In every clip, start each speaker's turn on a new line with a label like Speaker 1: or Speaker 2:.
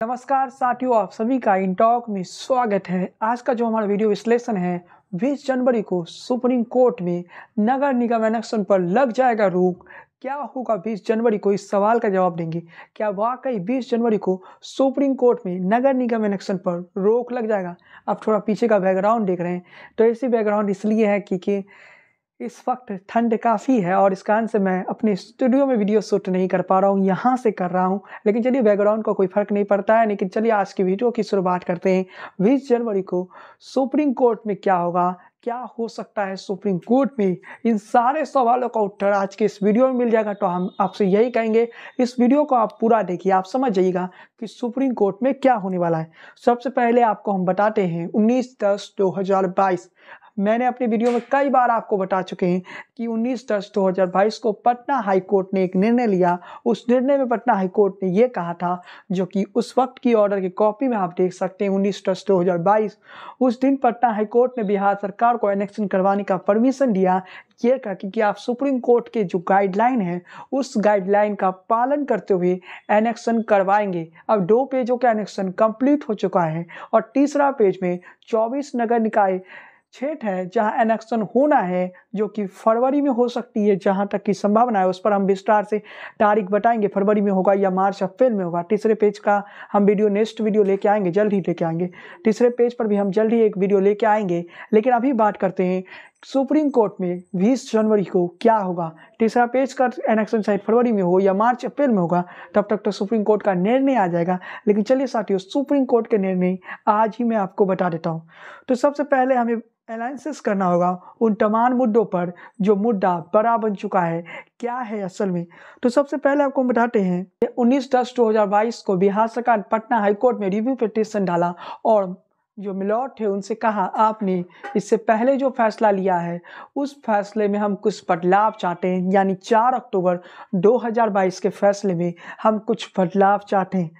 Speaker 1: नमस्कार साथियों, आप सभी का इन टॉक में स्वागत है। आज का जो हमारा वीडियो विश्लेषण है, 20 जनवरी को सुप्रीम कोर्ट में नगर निगम इलेक्शन पर लग जाएगा रोक। क्या होगा 20 जनवरी को, इस सवाल का जवाब देंगे। क्या वाकई 20 जनवरी को सुप्रीम कोर्ट में नगर निगम इलेक्शन पर रोक लग जाएगा? आप थोड़ा पीछे का बैकग्राउंड देख रहे हैं, तो ऐसी बैकग्राउंड इसलिए है कि इस वक्त ठंड काफ़ी है और इस कारण से मैं अपने स्टूडियो में वीडियो शूट नहीं कर पा रहा हूँ, यहाँ से कर रहा हूँ। लेकिन चलिए, बैकग्राउंड का कोई फ़र्क नहीं पड़ता है। लेकिन चलिए, आज की वीडियो की शुरुआत करते हैं। 20 जनवरी को सुप्रीम कोर्ट में क्या होगा, क्या हो सकता है सुप्रीम कोर्ट में, इन सारे सवालों का उत्तर आज के इस वीडियो में मिल जाएगा। तो हम आपसे यही कहेंगे, इस वीडियो को आप पूरा देखिए, आप समझ जाइएगा कि सुप्रीम कोर्ट में क्या होने वाला है। सबसे पहले आपको हम बताते हैं 19/10/2022। मैंने अपने वीडियो में कई बार आपको बता चुके हैं कि 19/10/2022 को पटना हाई कोर्ट ने एक निर्णय लिया। उस निर्णय में पटना हाई कोर्ट ने ये कहा था, जो कि उस वक्त की ऑर्डर की कॉपी में आप देख सकते हैं, 19/10/2022। उस दिन पटना हाई कोर्ट ने बिहार सरकार को एनेक्शन करवाने का परमिशन दिया, ये कहा कि आप सुप्रीम कोर्ट के जो गाइडलाइन है, उस गाइडलाइन का पालन करते हुए एनेक्शन करवाएंगे। अब 2 पेजों का एनेक्शन कंप्लीट हो चुका है और तीसरा पेज में 24 नगर निकाय क्षेत्र है जहां इलेक्शन होना है, जो कि फरवरी में हो सकती है। जहां तक की संभावना है, उस पर हम विस्तार से तारीख बताएंगे, फरवरी में होगा या मार्च अप्रैल में होगा। तीसरे पेज का हम नेक्स्ट वीडियो लेके आएंगे, जल्द ही लेके आएंगे। तीसरे पेज पर भी हम जल्द ही एक वीडियो लेके आएंगे। लेकिन अभी बात करते हैं सुप्रीम कोर्ट में 20 जनवरी को क्या होगा। तीसरा पेज का इलेक्शन शायद फरवरी में हो या मार्च अप्रैल में होगा, तब तक तो सुप्रीम कोर्ट का निर्णय आ जाएगा। लेकिन चलिए साथियों, सुप्रीम कोर्ट के निर्णय आज ही मैं आपको बता देता हूँ। तो सबसे पहले हमें एनालिसिस करना होगा उन तमाम मुद्दों पर जो मुद्दा बड़ा बन चुका है, क्या है असल में। तो सबसे पहले आपको बताते हैं 19/10/2022 को बिहार सरकार पटना हाईकोर्ट में रिव्यू पिटीशन डाला और जो मिलॉर्ड थे उनसे कहा, आपने इससे पहले जो फैसला लिया है उस फैसले में हम कुछ बदलाव चाहते हैं। यानी 4 अक्टूबर 2022 के फैसले में हम कुछ बदलाव चाहते हैं।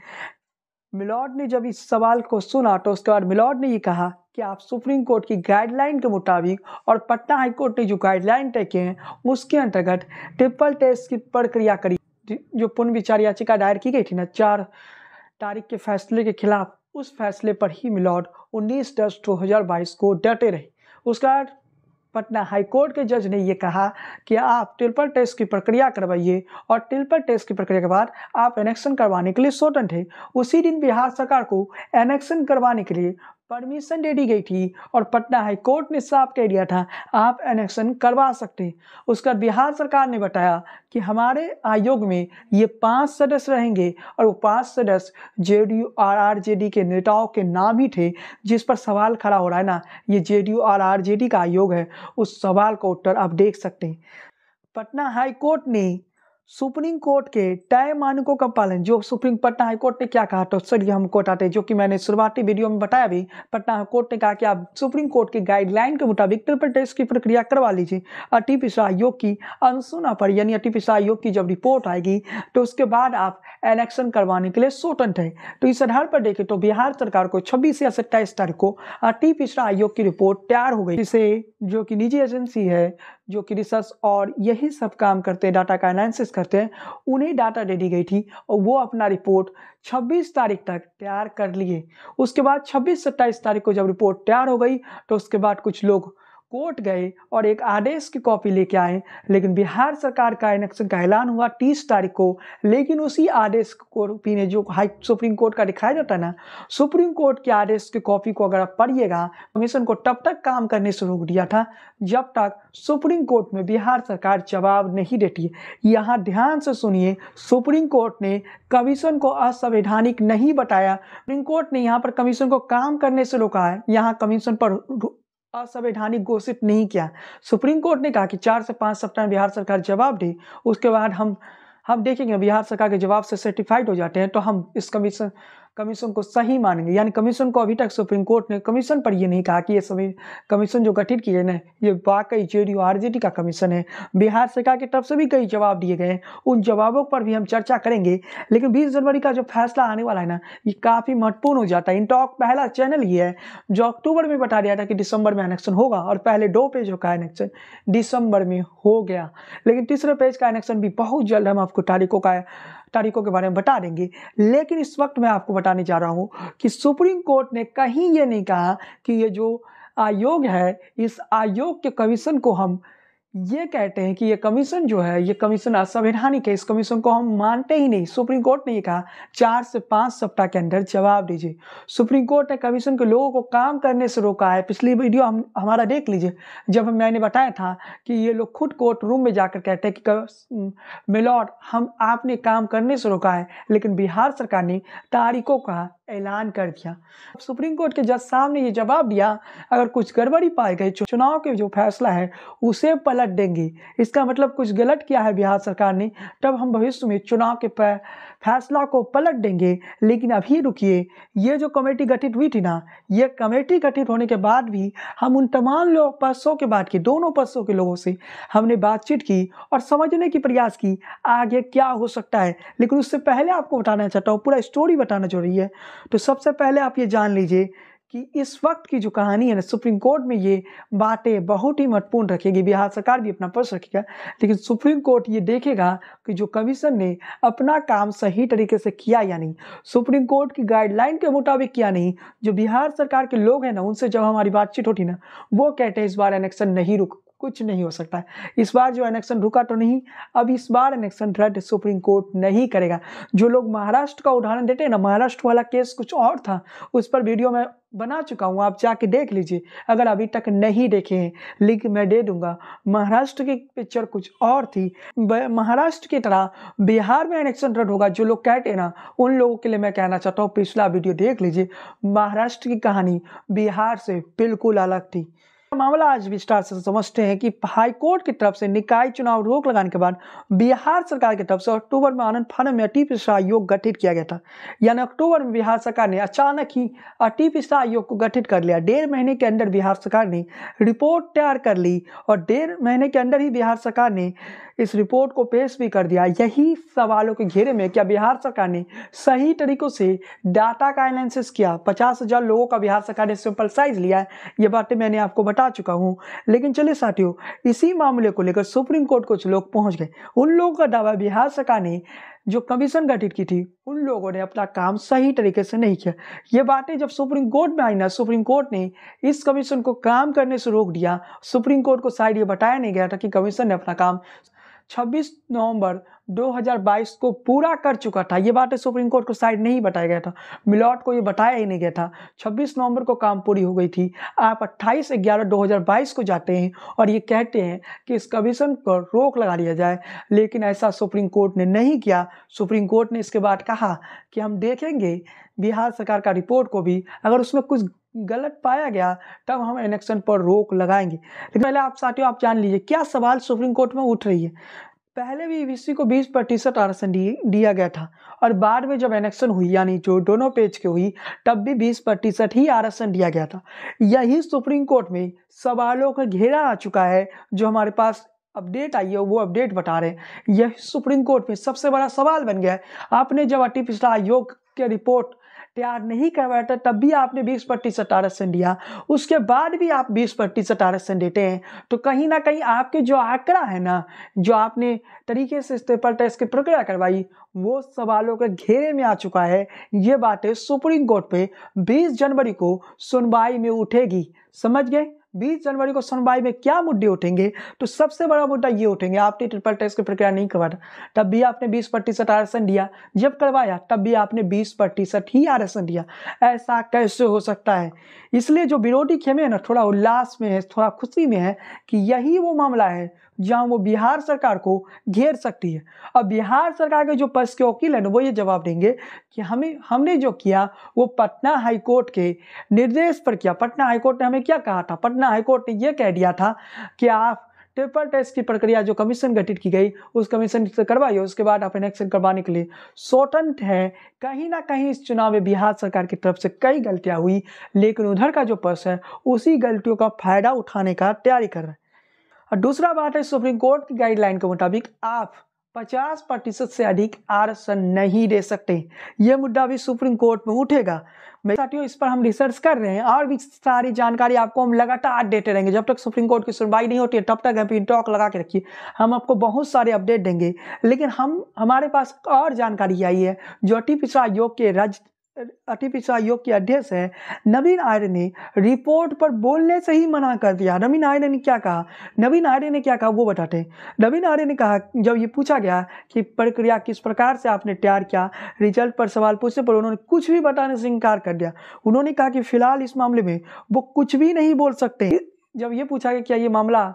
Speaker 1: मिलॉर्ड ने जब इस सवाल को सुना तो उसके बाद मिलॉर्ड ने ये कहा कि आप सुप्रीम कोर्ट की गाइडलाइन के मुताबिक और पटना हाई कोर्ट ने जो गाइडलाइन तय किए हैं उसके अंतर्गत ट्रिपल टेस्ट की प्रक्रिया करी। जो पुनर्विचार याचिका दायर की गई थी ना 4 तारीख के फैसले के खिलाफ, उस फैसले पर ही मिलॉर्ड 19/10/2022 को डटे रहे। उसके बाद पटना हाईकोर्ट के जज ने यह कहा कि आप ट्रिपल टेस्ट की प्रक्रिया करवाइए और ट्रिपल टेस्ट की प्रक्रिया के बाद आप एनेक्शन करवाने के लिए स्वतंत्र थे। उसी दिन बिहार सरकार को एनेक्शन करवाने के लिए परमिशन दे दी गई थी और पटना हाईकोर्ट ने साफ कह दिया था, आप एनेक्शन करवा सकते हैं। उसका बिहार सरकार ने बताया कि हमारे आयोग में ये 5 सदस्य रहेंगे और वो 5 सदस्य जेडीयू और आरजेडी के नेताओं के नाम ही थे। जिस पर सवाल खड़ा हो रहा है ना, ये जेडीयू और आरजेडी का आयोग है, उस सवाल का उत्तर आप देख सकते हैं। पटना हाईकोर्ट ने सुप्रीम कोर्ट के तय मानकों का पालन, जो सुप्रीम पटना हाईकोर्ट ने क्या कहा, तो चलिए हमको बताते हैं। जो कि मैंने शुरुआती वीडियो में बताया भी, पटना हाईकोर्ट ने कहा कि आप सुप्रीम कोर्ट के गाइडलाइन के मुताबिक ट्रिपल टेस्ट की प्रक्रिया करवा लीजिए। अति पिछड़ा आयोग की अनुशंसा पर, यानी अति पिछड़ा आयोग की जब रिपोर्ट आएगी तो उसके बाद आप एनेक्शन करवाने के लिए स्वतंत्र है। तो इस आधार पर देखें तो बिहार सरकार को 26 या 27 तारीख को अति पिछड़ा आयोग की रिपोर्ट तैयार हो गई, जिसे जो कि निजी एजेंसी है, जो कि रिसर्च और यही सब काम करते हैं, डाटा का एनालिसिस करते हैं, उन्हें डाटा दे दी गई थी और वो अपना रिपोर्ट 26 तारीख तक तैयार कर लिए। उसके बाद 26-27 तारीख को जब रिपोर्ट तैयार हो गई तो उसके बाद कुछ लोग कोर्ट गए और एक आदेश की कॉपी लेके आए। लेकिन बिहार सरकार का एनेक्शन का ऐलान हुआ 30 तारीख को। लेकिन उसी आदेश कॉपी ने, जो सुप्रीम कोर्ट का दिखाया जाता है ना, सुप्रीम कोर्ट के आदेश की कॉपी को अगर आप पढ़िएगा, कमीशन को तब तक काम करने से रोक दिया था जब तक सुप्रीम कोर्ट में बिहार सरकार जवाब नहीं देती है। यहाँ ध्यान से सुनिए, सुप्रीम कोर्ट ने कमीशन को असंवैधानिक नहीं बताया। सुप्रीम कोर्ट ने यहाँ पर कमीशन को काम करने से रोका है, यहाँ कमीशन पर असंवैधानिक घोषित नहीं किया। सुप्रीम कोर्ट ने कहा कि 4 से 5 सप्ताह में बिहार सरकार जवाब दे, उसके बाद हम देखेंगे बिहार सरकार के जवाब से सर्टिफाइड हो जाते हैं तो हम इस कमीशन को सही मानेंगे। यानी कमीशन को अभी तक सुप्रीम कोर्ट ने कमीशन पर ये नहीं कहा कि ये सभी कमीशन जो गठित किए ना, ये वाकई जेडीयू आरजेडी का कमीशन है। बिहार सरकार की तरफ से भी कई जवाब दिए गए हैं, उन जवाबों पर भी हम चर्चा करेंगे। लेकिन 20 जनवरी का जो फैसला आने वाला है ना, ये काफ़ी महत्वपूर्ण हो जाता है। इन टॉक पहला चैनल ही है जो अक्टूबर में बता दिया था कि दिसंबर में इलेक्शन होगा और पहले 2 पेजों का इलेक्शन दिसंबर में हो गया। लेकिन तीसरे पेज का इलेक्शन भी बहुत जल्द हम आपको तारीखों के बारे में बता देंगे। लेकिन इस वक्त मैं आपको बताने जा रहा हूँ कि सुप्रीम कोर्ट ने कहीं ये नहीं कहा कि ये जो आयोग है, इस आयोग के कमीशन को हम ये कहते हैं कि ये कमीशन जो है, ये कमीशन असंवैधानिक है, इस कमीशन को हम मानते ही नहीं। सुप्रीम कोर्ट ने ये कहा 4 से 5 सप्ताह के अंदर जवाब दीजिए। सुप्रीम कोर्ट ने कमीशन के लोगों को काम करने से रोका है। पिछली वीडियो हमारा देख लीजिए, जब मैंने बताया था कि ये लोग खुद कोर्ट रूम में जाकर कहते हैं कि मिलॉर्ड, हम आपने काम करने से रोका है, लेकिन बिहार सरकार ने तारीखों का ऐलान कर दिया। सुप्रीम कोर्ट के जज साहब ने ये जवाब दिया, अगर कुछ गड़बड़ी पाई गई, चुनाव के जो फैसला है उसे पलट देंगे। इसका मतलब कुछ गलत किया है बिहार सरकार ने, तब हम भविष्य में चुनाव के फैसला को पलट देंगे। लेकिन अभी रुकिए, ये जो कमेटी गठित हुई थी ना, ये कमेटी गठित होने के बाद भी हम उन तमाम लोग पक्षों के बात की, दोनों पक्षों के लोगों से हमने बातचीत की और समझने की प्रयास की आगे क्या हो सकता है। लेकिन उससे पहले आपको बताना चाहता हूँ, पूरा स्टोरी बताना जरूरी है। तो सबसे पहले आप ये जान लीजिए कि इस वक्त की जो कहानी है ना, सुप्रीम कोर्ट में ये बातें बहुत ही महत्वपूर्ण रखेगी। बिहार सरकार भी अपना पक्ष रखेगा, लेकिन सुप्रीम कोर्ट ये देखेगा कि जो कमीशन ने अपना काम सही तरीके से किया या नहीं, सुप्रीम कोर्ट की गाइडलाइन के मुताबिक किया नहीं। जो बिहार सरकार के लोग हैं ना, उनसे जब हमारी बातचीत होती ना, वो कहते हैं इस बार इलेक्शन नहीं रुक, कुछ नहीं हो सकता है। इस बार जो इलेक्शन रुका तो नहीं, अब इस बार इलेक्शन रद्द सुप्रीम कोर्ट नहीं करेगा। जो लोग महाराष्ट्र का उदाहरण देते हैं ना, महाराष्ट्र वाला केस कुछ और था, उस पर वीडियो मैं बना चुका हूँ, आप जाके देख लीजिए अगर अभी तक नहीं देखे हैं, लिंक मैं दे दूंगा। महाराष्ट्र की पिक्चर कुछ और थी। महाराष्ट्र की तरह बिहार में इलेक्शन रद्द होगा, जो लोग कहते हैं ना, उन लोगों के लिए मैं कहना चाहता हूँ पिछला वीडियो देख लीजिए। महाराष्ट्र की कहानी बिहार से बिल्कुल अलग थी। मामला आज विस्तार से समझते हैं कि हाईकोर्ट की तरफ से निकाय चुनाव रोक लगाने के बाद बिहार सरकार की तरफ से अक्टूबर में आनंद फानन में अति पिछड़ा आयोग गठित किया गया था। यानी अक्टूबर में बिहार सरकार ने अचानक ही अति पिछड़ा आयोग को गठित कर लिया। 1.5 महीने के अंदर बिहार सरकार ने रिपोर्ट तैयार कर ली और 1.5 महीने के अंदर ही बिहार सरकार ने इस रिपोर्ट को पेश भी कर दिया। यही सवालों के घेरे में क्या बिहार सरकार ने सही तरीकों से डाटा का एनालिसिस किया? 50,000 लोगों का बिहार सरकार ने सैंपल साइज लिया है, ये बातें मैंने आपको बता चुका हूं। लेकिन चलिए साथियों, इसी मामले को लेकर सुप्रीम कोर्ट कुछ लोग पहुंच गए। उन लोगों का दावा, बिहार सरकार ने जो कमीशन गठित की थी, उन लोगों ने अपना काम सही तरीके से नहीं किया। ये बातें जब सुप्रीम कोर्ट में आई ना, सुप्रीम कोर्ट ने इस कमीशन को काम करने से रोक दिया। सुप्रीम कोर्ट को शायद ये बताया नहीं गया था कि कमीशन ने अपना काम 26 नवंबर 2022 को पूरा कर चुका था। ये बातें सुप्रीम कोर्ट को शायद नहीं बताया गया था, मिलॉर्ड को ये बताया ही नहीं गया था। 26 नवंबर को काम पूरी हो गई थी। आप 28/11/2022 को जाते हैं और ये कहते हैं कि इस कमीशन पर रोक लगा दिया जाए, लेकिन ऐसा सुप्रीम कोर्ट ने नहीं किया। सुप्रीम कोर्ट ने इसके बाद कहा कि हम देखेंगे बिहार सरकार का रिपोर्ट को भी, अगर उसमें कुछ गलत पाया गया तब हम इलेक्शन पर रोक लगाएंगे। लेकिन पहले आप साथियों, आप जान लीजिए क्या सवाल सुप्रीम कोर्ट में उठ रही है। पहले भी ईवीसी को 20% आरक्षण दिया गया था और बाद में जब इलेक्शन हुई, यानी जो दोनों पेज की हुई, तब भी 20% ही आरक्षण दिया गया था। यही सुप्रीम कोर्ट में सवालों का घेरा आ चुका है। जो हमारे पास अपडेट आई है वो अपडेट बता रहे हैं, यह सुप्रीम कोर्ट में सबसे बड़ा सवाल बन गया है। आपने जब अति पिछड़ा आयोग के रिपोर्ट तैयार नहीं करवाया था, तब भी आपने 20% आरक्षण दिया, उसके बाद भी आप 20% आरक्षण देते हैं, तो कहीं ना कहीं आपके जो आंकड़ा है ना, जो आपने तरीके से पेपर टेस्ट की प्रक्रिया करवाई, वो सवालों के घेरे में आ चुका है। ये बातें सुप्रीम कोर्ट पे 20 जनवरी को सुनवाई में उठेगी। समझ गए? 20 जनवरी को सुनवाई में क्या मुद्दे उठेंगे? तो सबसे बड़ा मुद्दा ये उठेंगे, आपने ट्रिपल टेस्ट की प्रक्रिया नहीं करवाया, तब भी आपने 20% आरक्षण दिया, जब करवाया तब भी आपने 20% ही आरक्षण दिया। ऐसा कैसे हो सकता है? इसलिए जो विरोधी खेमे है ना, थोड़ा उल्लास में है, थोड़ा खुशी में है कि यही वो मामला है जहां वो बिहार सरकार को घेर सकती है। अब बिहार सरकार के जो पक्ष के वकील है ना, वो ये जवाब देंगे कि हमने जो किया वो पटना हाईकोर्ट के निर्देश पर किया। पटना हाईकोर्ट ने हमें क्या कहा था? पटना हाईकोर्ट ने यह कह दिया था कि आप ट्रिपल टेस्ट की प्रक्रिया जो कमीशन गठित की गई, उस कमीशन से करवाइए, उसके बाद आप इलेक्शन करवाने के लिए स्वतंत्र है। कहीं ना कहीं इस चुनाव में बिहार सरकार की तरफ से कई गलतियां हुई, लेकिन उधर का जो पक्ष है उसी गलतियों का फायदा उठाने का तैयारी कर रहा है। और दूसरा बात है, सुप्रीम कोर्ट की गाइडलाइन के मुताबिक आप 50% से अधिक आरक्षण नहीं दे सकते। ये मुद्दा भी सुप्रीम कोर्ट में उठेगा। मेरे साथियों, इस पर हम रिसर्च कर रहे हैं और भी सारी जानकारी आपको हम लगातार देते रहेंगे। जब तक सुप्रीम कोर्ट की सुनवाई नहीं होती है तब तक आप टॉक लगा के रखिए, हम आपको बहुत सारे अपडेट देंगे। लेकिन हमारे पास और जानकारी आई है जो अति पिछड़ा आयोग के अध्यक्ष है नवीन आर्य ने रिपोर्ट पर बोलने से ही मना कर दिया। नवीन आर्य ने क्या कहा वो बताते हैं। नवीन आर्य ने कहा, जब ये पूछा गया कि प्रक्रिया किस प्रकार से आपने तैयार किया, रिजल्ट पर सवाल पूछने पर उन्होंने कुछ भी बताने से इनकार कर दिया। उन्होंने कहा कि फिलहाल इस मामले में वो कुछ भी नहीं बोल सकते। जब ये पूछा गया क्या ये मामला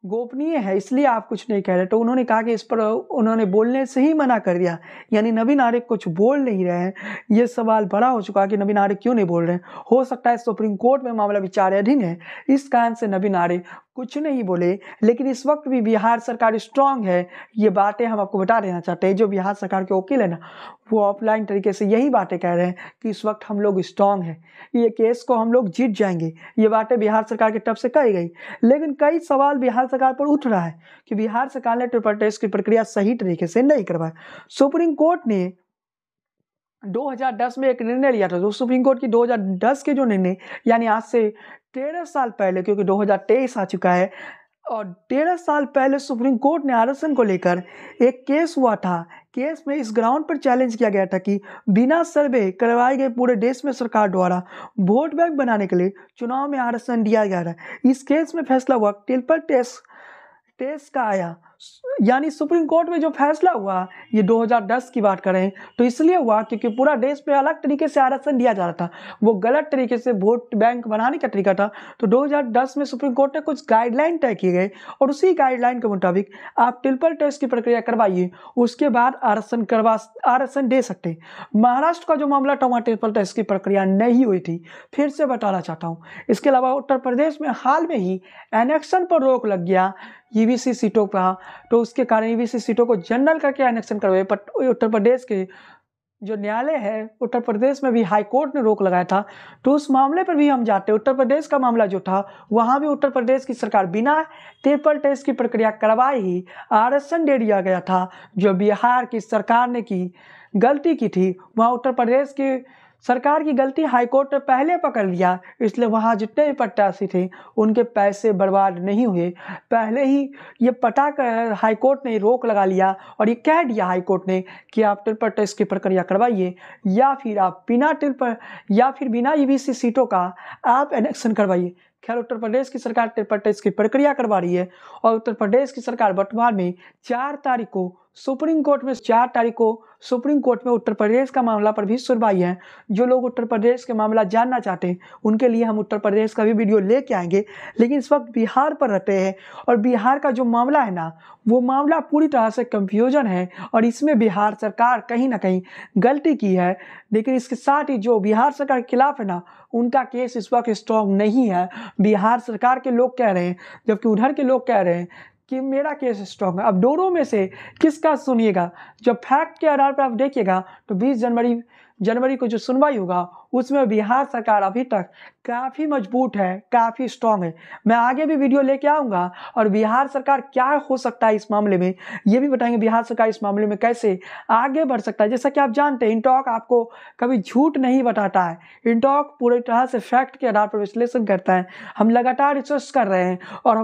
Speaker 1: गोपनीय है इसलिए आप कुछ नहीं कह रहे, तो उन्होंने कहा कि इस पर उन्होंने बोलने से ही मना कर दिया। यानी नवीन आर्य कुछ बोल नहीं रहे हैं। ये सवाल बड़ा हो चुका है कि नवीन आर्य क्यों नहीं बोल रहे हैं। हो सकता है सुप्रीम कोर्ट में मामला विचाराधीन है, इस कारण से नवीन आर्य कुछ नहीं बोले। लेकिन इस वक्त भी बिहार सरकार स्ट्रांग है, ये बातें हम आपको बता देना चाहते हैं। जो बिहार सरकार के वकील है ना, वो ऑफलाइन तरीके से यही बातें कह रहे हैं कि इस वक्त हम लोग स्ट्रांग हैं, ये केस को हम लोग जीत जाएंगे। ये बातें बिहार सरकार की तरफ से कही गई। लेकिन कई सवाल बिहार सरकार पर उठ रहा है कि बिहार सरकार ने ट्रिपल टेस्ट की प्रक्रिया सही तरीके से नहीं करवाई। सुप्रीम कोर्ट ने 2010 में एक निर्णय लिया था। जो सुप्रीम कोर्ट की 2010 के जो निर्णय, यानी आज से 13 साल पहले, क्योंकि 2023 आ चुका है, और 13 साल पहले सुप्रीम कोर्ट ने आरक्षण को लेकर एक केस हुआ था। केस में इस ग्राउंड पर चैलेंज किया गया था कि बिना सर्वे करवाए गए पूरे देश में सरकार द्वारा वोट बैंक बनाने के लिए चुनाव में आरक्षण दिया गया था। इस केस में फैसला हुआ, ट्रिपल टेस्ट का आया। यानी सुप्रीम कोर्ट में जो फैसला हुआ, ये 2010 की बात करें तो इसलिए हुआ क्योंकि पूरा देश में अलग तरीके से आरक्षण दिया जा रहा था, वो गलत तरीके से वोट बैंक बनाने का तरीका था। तो 2010 में सुप्रीम कोर्ट ने कुछ गाइडलाइन तय किए गए और उसी गाइडलाइन के मुताबिक आप ट्रिपल टेस्ट की प्रक्रिया करवाइए, उसके बाद आरक्षण दे सकते। महाराष्ट्र का जो मामला था वहाँ ट्रिपल टेस्ट की प्रक्रिया नहीं हुई थी, फिर से बताना चाहता हूँ। इसके अलावा उत्तर प्रदेश में हाल में ही एनेक्शन पर रोक लग गया ईवीसी सीटों का, तो उसके कारण ईवीसी सीटों को जनरल करके एनेक्शन करवाए। पर उत्तर प्रदेश के जो न्यायालय है, उत्तर प्रदेश में भी हाई कोर्ट ने रोक लगाया था। तो उस मामले पर भी हम जाते हैं। उत्तर प्रदेश का मामला जो था, वहाँ भी उत्तर प्रदेश की सरकार बिना ट्रिपल टेस्ट की प्रक्रिया करवाए ही आरक्षण दे दिया गया था। जो बिहार की सरकार ने गलती की थी, वहाँ उत्तर प्रदेश की सरकार की गलती हाईकोर्ट ने पहले पकड़ लिया, इसलिए वहाँ जितने भी प्रत्याशी थे उनके पैसे बर्बाद नहीं हुए। पहले ही ये पता कर हाईकोर्ट ने रोक लगा लिया और ये कह दिया हाईकोर्ट ने कि आप ट्रिपल टेस्ट की प्रक्रिया करवाइए या फिर बिना ईवीसी सीटों का आप इलेक्शन करवाइए। खैर, उत्तर प्रदेश की सरकार ट्रिपल टेस्ट की प्रक्रिया करवा रही है और उत्तर प्रदेश की सरकार वर्तमान में 4 तारीख को सुप्रीम कोर्ट में उत्तर प्रदेश का मामला पर भी सुनवाई है। जो लोग उत्तर प्रदेश के मामला जानना चाहते हैं उनके लिए हम उत्तर प्रदेश का भी वीडियो लेके आएंगे। लेकिन इस वक्त बिहार पर रहते हैं और बिहार का जो मामला है ना, वो मामला पूरी तरह से कंफ्यूजन है और इसमें बिहार सरकार कहीं ना कहीं गलती की है। लेकिन इसके साथ ही जो बिहार सरकार के खिलाफ है ना, उनका केस इस वक्त स्ट्रॉन्ग नहीं है। बिहार सरकार के लोग कह रहे हैं, जबकि उधर के लोग कह रहे हैं कि मेरा केस स्ट्रॉन्ग है। अब दोनों में से किसका सुनिएगा? जब फैक्ट के आधार पर आप देखिएगा तो 20 जनवरी को जो सुनवाई होगा उसमें बिहार सरकार अभी तक काफ़ी मजबूत है, काफ़ी स्ट्रॉन्ग है। मैं आगे भी वीडियो लेके आऊँगा और बिहार सरकार क्या हो सकता है इस मामले में, ये भी बताएंगे। बिहार सरकार इस मामले में कैसे आगे बढ़ सकता है। जैसा कि आप जानते हैं, इंटॉक आपको कभी झूठ नहीं बताता है। इंटॉक पूरी तरह से फैक्ट के आधार पर विश्लेषण करता है। हम लगातार रिसर्च कर रहे हैं और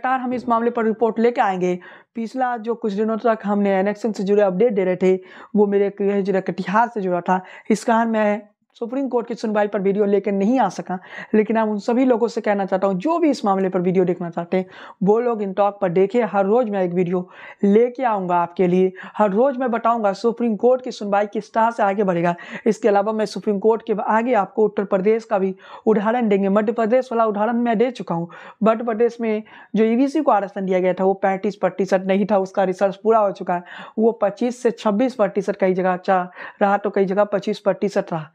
Speaker 1: हम इस मामले पर रिपोर्ट लेके आएंगे। पिछला जो कुछ दिनों तक हमने इलेक्शन से जुड़े अपडेट दे रहे थे, वो मेरे गृह जिला कटिहार से जुड़ा था। इस कारण मैं सुप्रीम कोर्ट की सुनवाई पर वीडियो लेकर नहीं आ सका। लेकिन मैं उन सभी लोगों से कहना चाहता हूं जो भी इस मामले पर वीडियो देखना चाहते हैं, वो लोग इन टॉक पर देखें। हर रोज़ मैं एक वीडियो लेके आऊँगा आपके लिए। हर रोज़ मैं बताऊँगा सुप्रीम कोर्ट की सुनवाई किस तरह से आगे बढ़ेगा। इसके अलावा मैं सुप्रीम कोर्ट के आगे आपको उत्तर प्रदेश का भी उदाहरण देंगे। मध्य प्रदेश वाला उदाहरण मैं दे चुका हूँ। मध्य प्रदेश में जो ईवीसी को आरक्षण दिया गया था वो 35% नहीं था, उसका रिसर्च पूरा हो चुका है। वो 25 से 26% कई जगह रहा, तो कई जगह 25% रहा।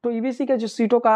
Speaker 1: तो ईवीसी के जो सीटों का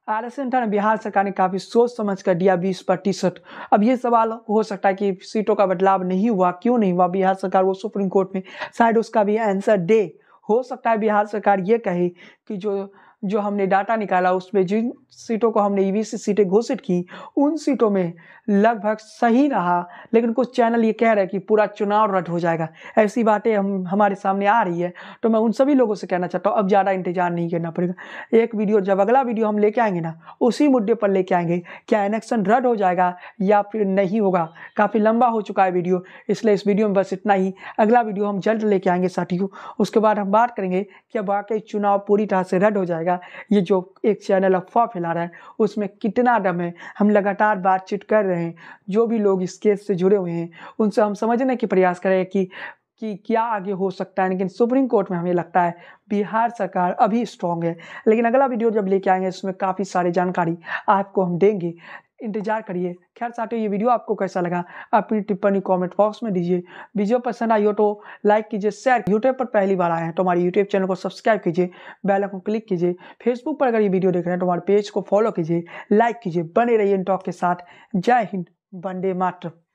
Speaker 1: आरक्षण था ना, बिहार सरकार ने काफ़ी सोच समझ कर दिया 20%। अब ये सवाल हो सकता है कि सीटों का बदलाव नहीं हुआ, क्यों नहीं हुआ? बिहार सरकार वो सुप्रीम कोर्ट में शायद उसका भी आंसर दे। हो सकता है बिहार सरकार ये कहे कि जो जो हमने डाटा निकाला उसमें जिन सीटों को हमने ईवीसी सीटें घोषित की उन सीटों में लगभग सही रहा, लेकिन कुछ चैनल ये कह रहे हैं कि पूरा चुनाव रद्द हो जाएगा। ऐसी बातें हमारे सामने आ रही है, तो मैं उन सभी लोगों से कहना चाहता हूँ अब ज़्यादा इंतजार नहीं करना पड़ेगा। एक वीडियो जब अगला वीडियो हम लेके आएंगे ना, उसी मुद्दे पर लेके आएंगे, क्या इलेक्शन रद्द हो जाएगा या फिर नहीं होगा। काफ़ी लंबा हो चुका है वीडियो, इसलिए इस वीडियो में बस इतना ही। अगला वीडियो हम जल्द लेके आएंगे साथियों। उसके बाद हम बात करेंगे कि वाकई चुनाव पूरी तरह से रद्द हो जाएगा, ये जो एक चैनल अफवाह फैला रहा है उसमें कितना दम है। हम लगातार बातचीत कर रहे हैं, जो भी लोग इस केस से जुड़े हुए हैं उनसे हम समझने के प्रयास करें कि क्या आगे हो सकता है। लेकिन सुप्रीम कोर्ट में हमें लगता है बिहार सरकार अभी स्ट्रांग है, लेकिन अगला वीडियो जब लेके आएंगे उसमें काफ़ी सारी जानकारी आपको हम देंगे, इंतजार करिए। खैर साथियों, ये वीडियो आपको कैसा लगा अपनी टिप्पणी कमेंट बॉक्स में दीजिए। वीडियो पसंद आई हो तो लाइक कीजिए, शेयर। यूट्यूब पर पहली बार आए हैं तो हमारे यूट्यूब चैनल को सब्सक्राइब कीजिए, बेल आइकन को क्लिक कीजिए। फेसबुक पर अगर ये वीडियो देख रहे हैं तो हमारे पेज को फॉलो कीजिए, लाइक कीजिए। बने रहिए इन टॉक के साथ। जय हिंद, वंदे मातरम।